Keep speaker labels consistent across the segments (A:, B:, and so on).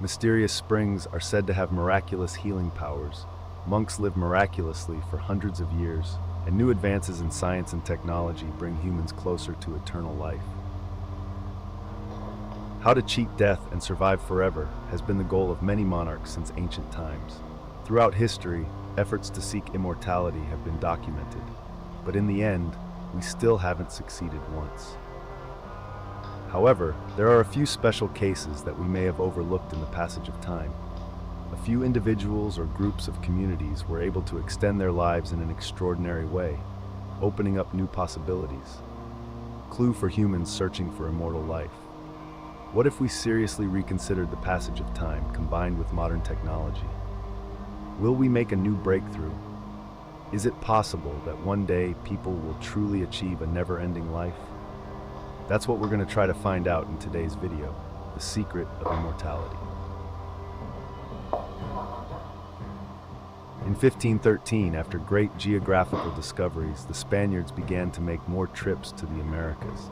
A: Mysterious springs are said to have miraculous healing powers. Monks live miraculously for hundreds of years, and new advances in science and technology bring humans closer to eternal life. How to cheat death and survive forever has been the goal of many monarchs since ancient times. Throughout history, efforts to seek immortality have been documented, but in the end, we still haven't succeeded once. However, there are a few special cases that we may have overlooked in the passage of time. A few individuals or groups of communities were able to extend their lives in an extraordinary way, opening up new possibilities. Clue for humans searching for immortal life. What if we seriously reconsidered the passage of time combined with modern technology? Will we make a new breakthrough? Is it possible that one day people will truly achieve a never-ending life? That's what we're going to try to find out in today's video, the secret of immortality. In 1513, after great geographical discoveries, the Spaniards began to make more trips to the Americas.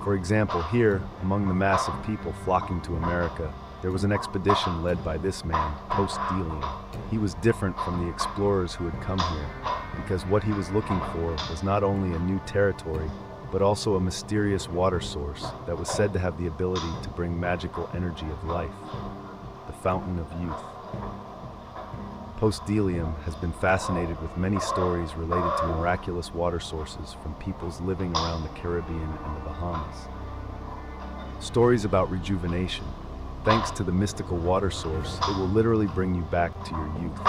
A: For example, here, among the mass of people flocking to America, there was an expedition led by this man, Post-Delium. He was different from the explorers who had come here, because what he was looking for was not only a new territory, but also a mysterious water source that was said to have the ability to bring magical energy of life, the fountain of youth. Post-Delium has been fascinated with many stories related to miraculous water sources from peoples living around the Caribbean and the Bahamas. Stories about rejuvenation. Thanks to the mystical water source, it will literally bring you back to your youth.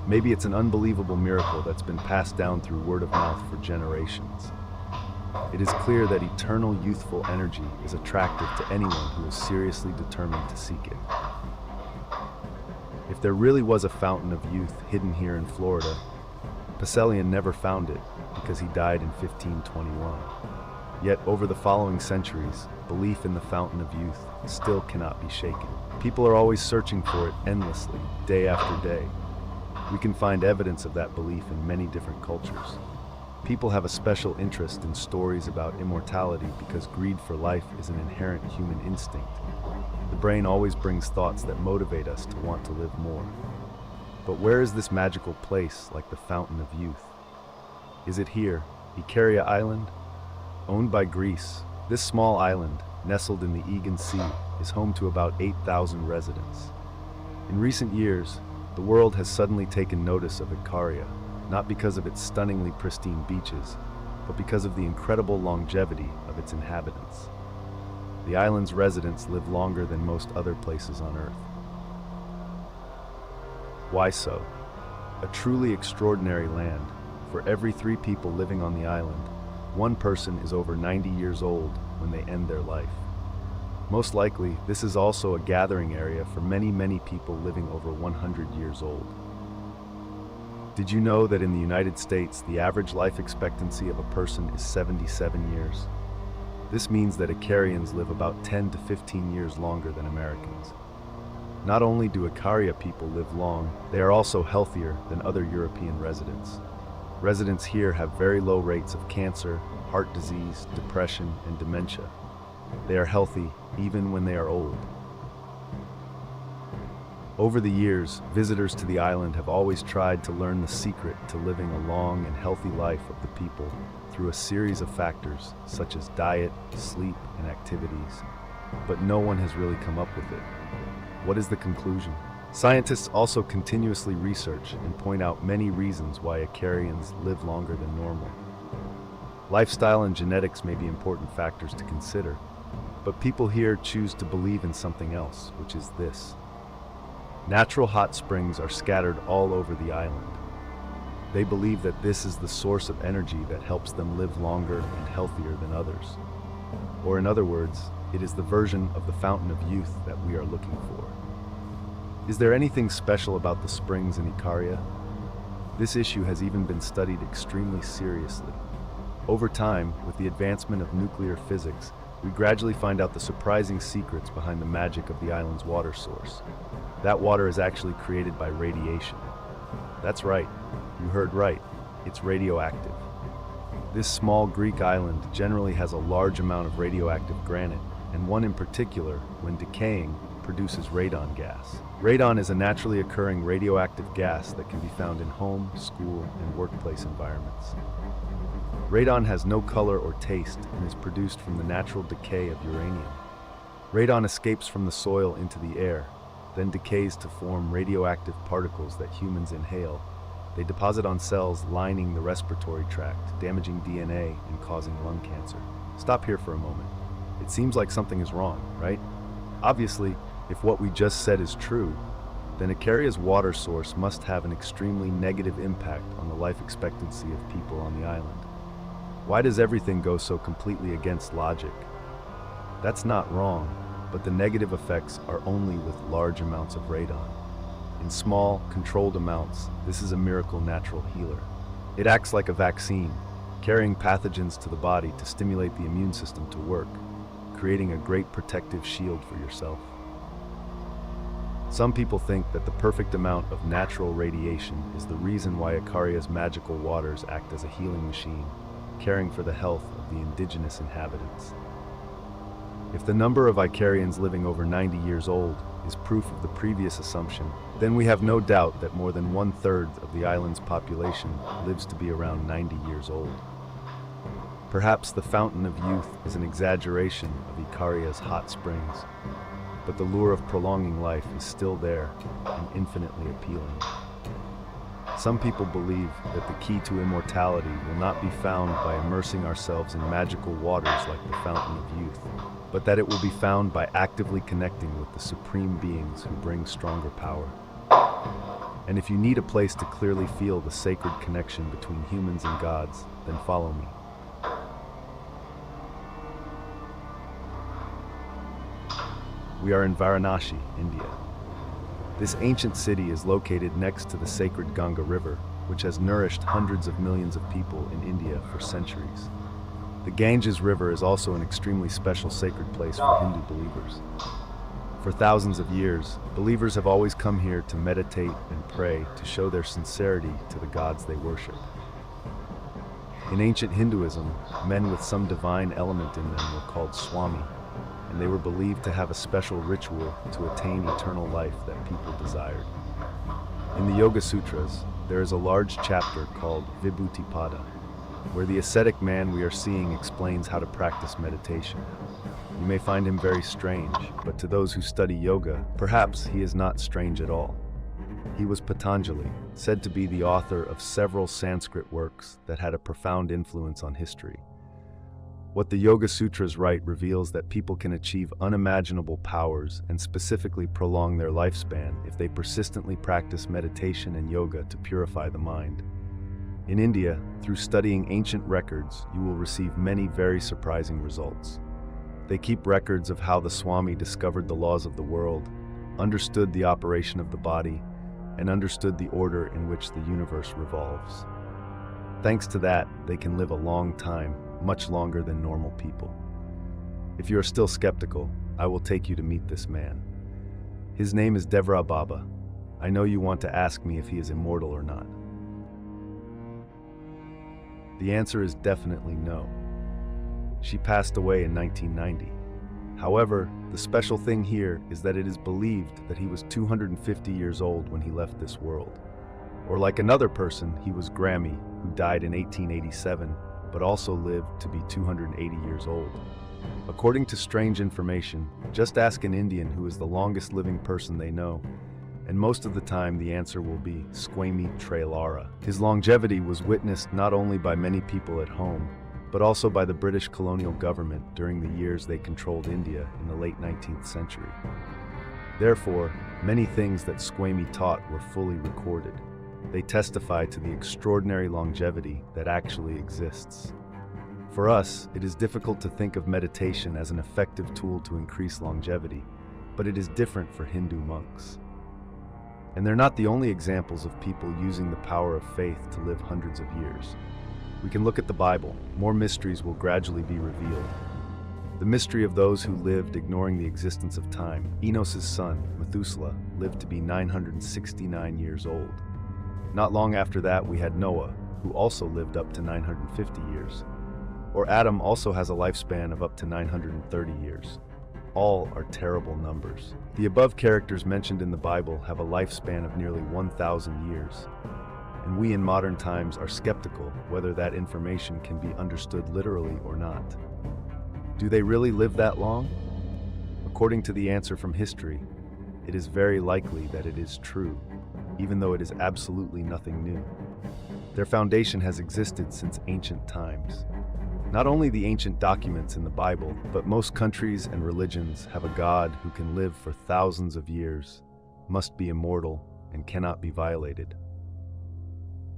A: Maybe it's an unbelievable miracle that's been passed down through word of mouth for generations. It is clear that eternal youthful energy is attractive to anyone who is seriously determined to seek it. If there really was a fountain of youth hidden here in Florida, Poseidon never found it because he died in 1521. Yet over the following centuries, belief in the fountain of youth still cannot be shaken. People are always searching for it endlessly, day after day. We can find evidence of that belief in many different cultures. People have a special interest in stories about immortality because greed for life is an inherent human instinct. The brain always brings thoughts that motivate us to want to live more. But where is this magical place like the Fountain of Youth? Is it here, Icaria Island? Owned by Greece, this small island, nestled in the Aegean Sea, is home to about 8,000 residents. In recent years, the world has suddenly taken notice of Icaria, not because of its stunningly pristine beaches, but because of the incredible longevity of its inhabitants. The island's residents live longer than most other places on Earth. Why so? A truly extraordinary land. For every 3 people living on the island, 1 person is over 90 years old when they end their life. Most likely, this is also a gathering area for many people living over 100 years old. Did you know that in the United States, the average life expectancy of a person is 77 years? This means that Icarians live about 10 to 15 years longer than Americans. Not only do Icaria people live long, they are also healthier than other European residents. Residents here have very low rates of cancer, heart disease, depression, and dementia. They are healthy even when they are old. Over the years, visitors to the island have always tried to learn the secret to living a long and healthy life of the people through a series of factors such as diet, sleep, and activities. But no one has really come up with it. What is the conclusion? Scientists also continuously research and point out many reasons why Icarians live longer than normal. Lifestyle and genetics may be important factors to consider, but people here choose to believe in something else, which is this. Natural hot springs are scattered all over the island. They believe that this is the source of energy that helps them live longer and healthier than others. Or in other words, it is the version of the fountain of youth that we are looking for. Is there anything special about the springs in Icaria? This issue has even been studied extremely seriously. Over time, with the advancement of nuclear physics, we gradually find out the surprising secrets behind the magic of the island's water source. That water is actually created by radiation. That's right, you heard right, it's radioactive. This small Greek island generally has a large amount of radioactive granite, and one in particular, when decaying, produces radon gas. Radon is a naturally occurring radioactive gas that can be found in home, school, and workplace environments. Radon has no color or taste and is produced from the natural decay of uranium. Radon escapes from the soil into the air, then decays to form radioactive particles that humans inhale. They deposit on cells lining the respiratory tract, damaging DNA and causing lung cancer. Stop here for a moment. It seems like something is wrong, right? Obviously, if what we just said is true, then Icaria's water source must have an extremely negative impact on the life expectancy of people on the island. Why does everything go so completely against logic? That's not wrong, but the negative effects are only with large amounts of radon. In small, controlled amounts, this is a miracle natural healer. It acts like a vaccine, carrying pathogens to the body to stimulate the immune system to work, creating a great protective shield for yourself. Some people think that the perfect amount of natural radiation is the reason why Icaria's magical waters act as a healing machine, caring for the health of the indigenous inhabitants. If the number of Icarians living over 90 years old is proof of the previous assumption, then we have no doubt that more than 1/3 of the island's population lives to be around 90 years old. Perhaps the fountain of youth is an exaggeration of Icaria's hot springs, but the lure of prolonging life is still there and infinitely appealing. Some people believe that the key to immortality will not be found by immersing ourselves in magical waters like the fountain of youth, but that it will be found by actively connecting with the supreme beings who bring stronger power. And if you need a place to clearly feel the sacred connection between humans and gods, then follow me. We are in Varanasi, India. This ancient city is located next to the sacred Ganga River, which has nourished hundreds of millions of people in India for centuries. The Ganges River is also an extremely special sacred place for Hindu believers. For thousands of years, believers have always come here to meditate and pray to show their sincerity to the gods they worship. In ancient Hinduism, men with some divine element in them were called Swami, and they were believed to have a special ritual to attain eternal life that people desired. In the Yoga Sutras, there is a large chapter called Vibhuti-pada, where the ascetic man we are seeing explains how to practice meditation. You may find him very strange, but to those who study yoga, perhaps he is not strange at all. He was Patanjali, said to be the author of several Sanskrit works that had a profound influence on history. What the Yoga Sutras write reveals that people can achieve unimaginable powers and specifically prolong their lifespan if they persistently practice meditation and yoga to purify the mind. In India, through studying ancient records, you will receive many very surprising results. They keep records of how the Swami discovered the laws of the world, understood the operation of the body, and understood the order in which the universe revolves. Thanks to that, they can live a long time, much longer than normal people. If you are still skeptical, I will take you to meet this man. His name is Devra Baba. I know you want to ask me if he is immortal or not. The answer is definitely no. She passed away in 1990. However, the special thing here is that it is believed that he was 250 years old when he left this world. Or like another person, he was Grammy, who died in 1887, but also lived to be 280 years old. According to strange information, just ask an Indian who is the longest living person they know, and most of the time the answer will be Swami Trailhara. His longevity was witnessed not only by many people at home, but also by the British colonial government during the years they controlled India in the late 19th century. Therefore, many things that Swami taught were fully recorded. They testify to the extraordinary longevity that actually exists. For us, it is difficult to think of meditation as an effective tool to increase longevity, but it is different for Hindu monks. And they're not the only examples of people using the power of faith to live hundreds of years. We can look at the Bible. More mysteries will gradually be revealed. The mystery of those who lived ignoring the existence of time. Enos's son, Methuselah, lived to be 969 years old. Not long after that, we had Noah, who also lived up to 950 years. Or Adam also has a lifespan of up to 930 years. all are terrible numbers. The above characters mentioned in the Bible have a lifespan of nearly 1,000 years, and we in modern times are skeptical whether that information can be understood literally or not. Do they really live that long? According to the answer from history, it is very likely that it is true, even though it is absolutely nothing new. Their foundation has existed since ancient times. Not only the ancient documents in the Bible, but most countries and religions have a God who can live for thousands of years, must be immortal, and cannot be violated.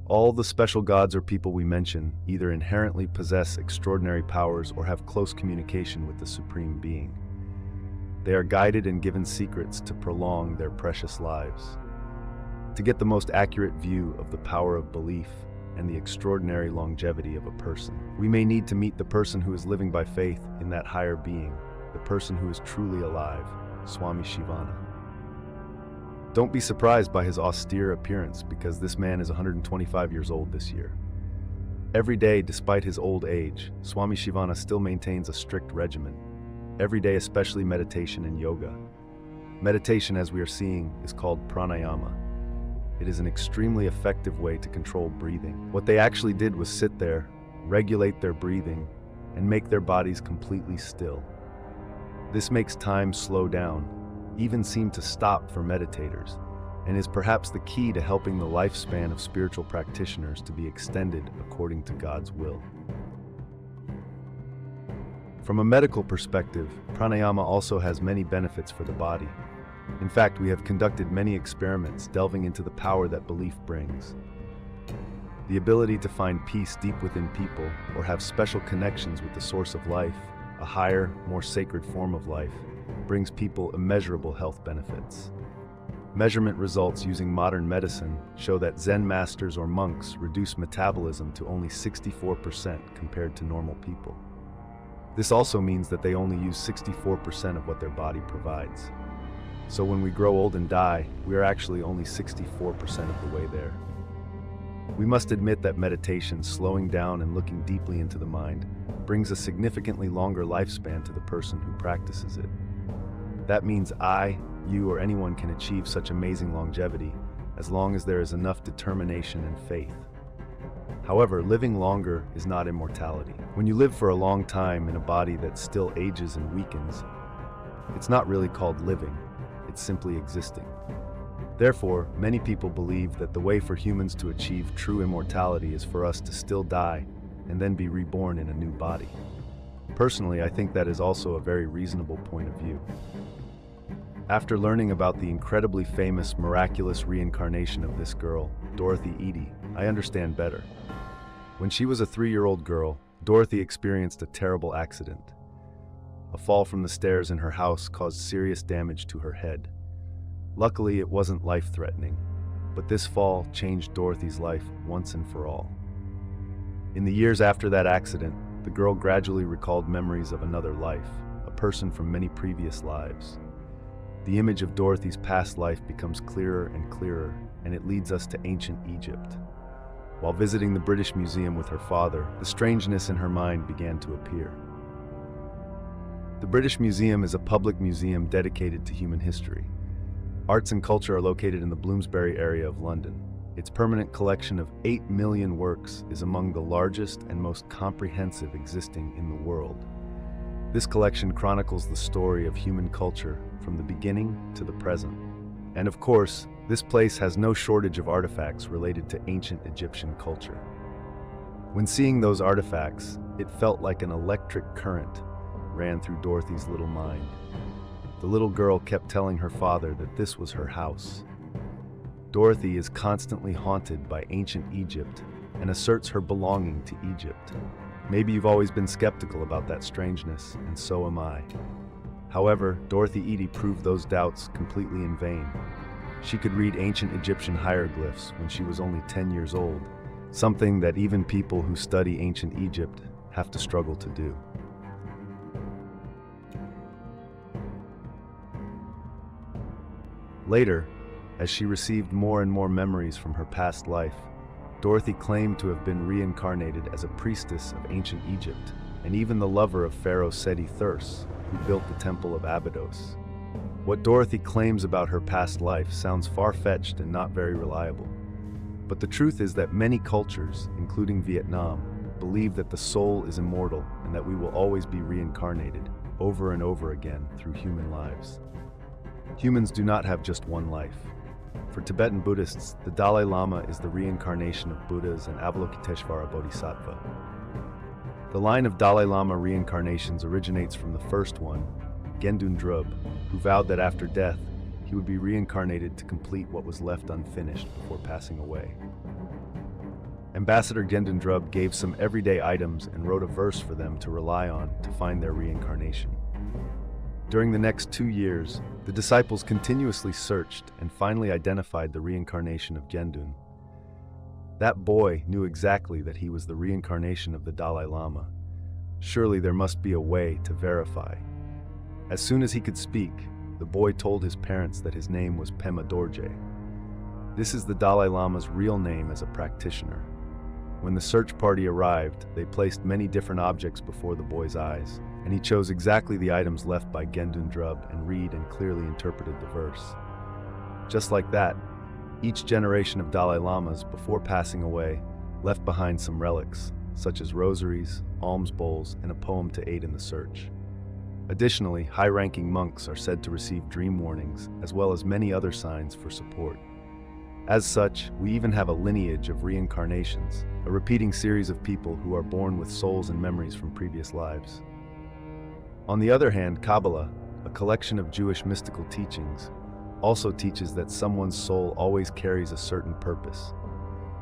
A: All the special gods or people we mention either inherently possess extraordinary powers or have close communication with the Supreme Being. They are guided and given secrets to prolong their precious lives. To get the most accurate view of the power of belief and the extraordinary longevity of a person, we may need to meet the person who is living by faith in that higher being, the person who is truly alive, Swami Shivana. Don't be surprised by his austere appearance, because this man is 125 years old this year. Every day, despite his old age, Swami Shivana still maintains a strict regimen. Every day, especially meditation and yoga. Meditation, as we are seeing, is called pranayama. It is an extremely effective way to control breathing. What they actually did was sit there, regulate their breathing, and make their bodies completely still. This makes time slow down, even seem to stop for meditators, and is perhaps the key to helping the lifespan of spiritual practitioners to be extended according to God's will. From a medical perspective, pranayama also has many benefits for the body. In fact, we have conducted many experiments delving into the power that belief brings. The ability to find peace deep within people or have special connections with the source of life, a higher, more sacred form of life, brings people immeasurable health benefits. Measurement results using modern medicine show that Zen masters or monks reduce metabolism to only 64% compared to normal people. This also means that they only use 64% of what their body provides. So when we grow old and die, we are actually only 64% of the way there. We must admit that meditation, slowing down and looking deeply into the mind, brings a significantly longer lifespan to the person who practices it. That means I, you, or anyone can achieve such amazing longevity as long as there is enough determination and faith. However, living longer is not immortality. When you live for a long time in a body that still ages and weakens, it's not really called living, it's simply existing. Therefore, many people believe that the way for humans to achieve true immortality is for us to still die and then be reborn in a new body. Personally, I think that is also a very reasonable point of view. After learning about the incredibly famous, miraculous reincarnation of this girl, Dorothy Eady, I understand better. When she was a 3-year-old girl, Dorothy experienced a terrible accident. A fall from the stairs in her house caused serious damage to her head. Luckily, it wasn't life-threatening, but this fall changed Dorothy's life once and for all. In the years after that accident, the girl gradually recalled memories of another life, a person from many previous lives. The image of Dorothy's past life becomes clearer and clearer, and it leads us to ancient Egypt. While visiting the British Museum with her father, the strangeness in her mind began to appear. The British Museum is a public museum dedicated to human history. Arts and culture are located in the Bloomsbury area of London. Its permanent collection of 8 million works is among the largest and most comprehensive existing in the world. This collection chronicles the story of human culture from the beginning to the present. And of course, this place has no shortage of artifacts related to ancient Egyptian culture. When seeing those artifacts, it felt like an electric current ran through Dorothy's little mind. The little girl kept telling her father that this was her house. Dorothy is constantly haunted by ancient Egypt and asserts her belonging to Egypt. Maybe you've always been skeptical about that strangeness, and so am I. However, Dorothy Eady proved those doubts completely in vain. She could read ancient Egyptian hieroglyphs when she was only 10 years old, something that even people who study ancient Egypt have to struggle to do. Later, as she received more and more memories from her past life, Dorothy claimed to have been reincarnated as a priestess of ancient Egypt, and even the lover of Pharaoh Seti Thurs, who built the Temple of Abydos. What Dorothy claims about her past life sounds far-fetched and not very reliable. But the truth is that many cultures, including Vietnam, believe that the soul is immortal and that we will always be reincarnated, over and over again, through human lives. Humans do not have just one life. For Tibetan Buddhists, the Dalai Lama is the reincarnation of Buddhas and Avalokiteshvara Bodhisattva. The line of Dalai Lama reincarnations originates from the first one, Gendun Drub, who vowed that after death, he would be reincarnated to complete what was left unfinished before passing away. Ambassador Gendun Drub gave some everyday items and wrote a verse for them to rely on to find their reincarnation. During the next 2 years, the disciples continuously searched and finally identified the reincarnation of Gendun. That boy knew exactly that he was the reincarnation of the Dalai Lama. Surely there must be a way to verify. As soon as he could speak, the boy told his parents that his name was Pema Dorje. This is the Dalai Lama's real name as a practitioner. When the search party arrived, they placed many different objects before the boy's eyes, and he chose exactly the items left by Gendun Drub and read and clearly interpreted the verse. Just like that, each generation of Dalai Lamas, before passing away, left behind some relics, such as rosaries, alms bowls, and a poem to aid in the search. Additionally, high-ranking monks are said to receive dream warnings, as well as many other signs for support. As such, we even have a lineage of reincarnations, a repeating series of people who are born with souls and memories from previous lives. On the other hand, Kabbalah, a collection of Jewish mystical teachings, also teaches that someone's soul always carries a certain purpose.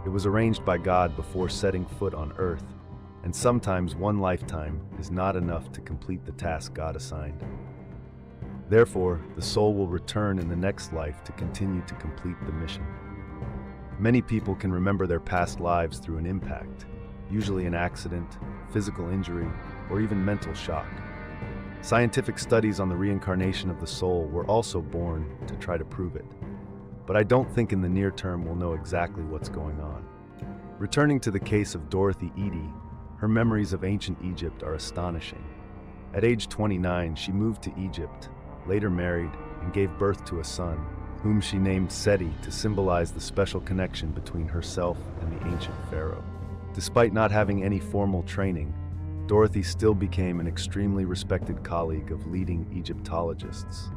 A: It was arranged by God before setting foot on earth, and sometimes one lifetime is not enough to complete the task God assigned. Therefore, the soul will return in the next life to continue to complete the mission. Many people can remember their past lives through an impact, usually an accident, physical injury, or even mental shock. Scientific studies on the reincarnation of the soul were also born to try to prove it. But I don't think in the near term we'll know exactly what's going on. Returning to the case of Dorothy Eady, her memories of ancient Egypt are astonishing. At age 29, she moved to Egypt, later married, and gave birth to a son, whom she named Seti to symbolize the special connection between herself and the ancient pharaoh. Despite not having any formal training, Dorothy still became an extremely respected colleague of leading Egyptologists.